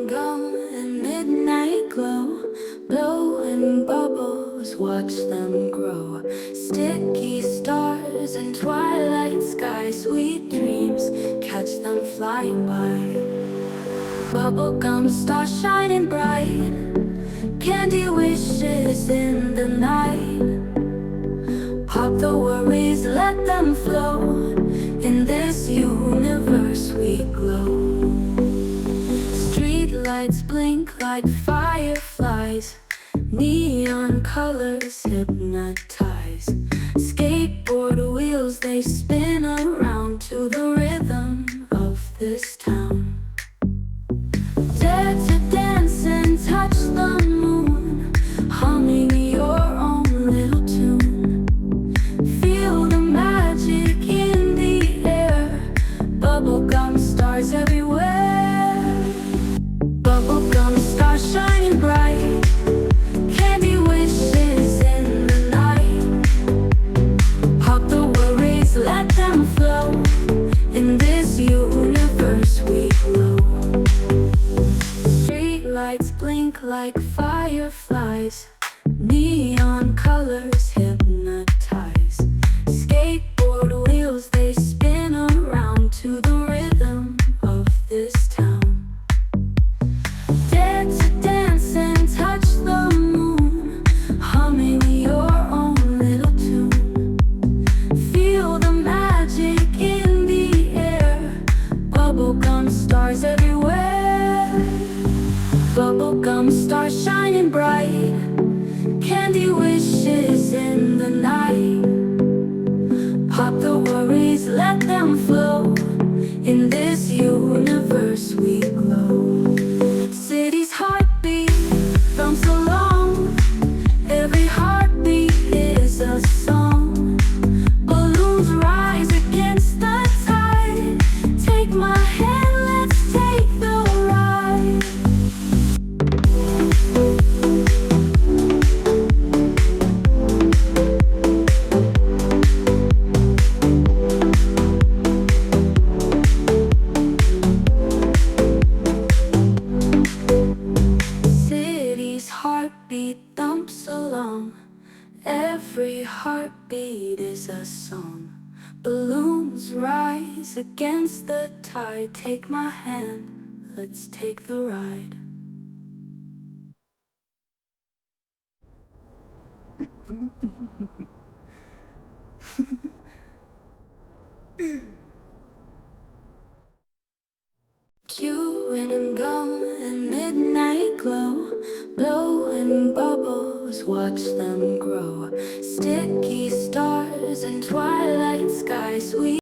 and gum and midnight glow, blowing bubbles, watch them grow. Sticky stars and twilight sky, sweet dreams, catch them flying by. Bubblegum stars shining bright, candy wishes in the night. Pop the worries, let them flow, in this universe we glow. Street lights blink like fireflies, neon colors hypnotize. Skateboard wheels, they spin around to the rhythm of this town. Dare to dance and touch the moon, humming your own little tune. Feel the magic in the air, bubblegum stars everywhere. Bubblegum stars shining bright, candy wishes in the night. Pop the worries, let them flow, in this universe we glow. Street lights blink like fireflies, neon colors hypnotize. Skateboard wheels, they spin around to the rhythm of this town. Dare to dance and touch the moon, humming your own little tune. Feel the magic in the air, bubblegum stars everywhere. Bubblegum stars shining bright, candy wishes in the night. Pop the worries, let them flow, in this universe we glow. City's heartbeat thumps along, every heartbeat is a song. Balloons rise against the tide, take my hand, let's take the ride. City's heartbeat thumps along, every heartbeat is a song. Balloons rise against the tide, take my hand, let's take the ride. Chewing and gum and midnight glow, blowing bubbles, watch them grow. Sticky stars and twilight sky, sweet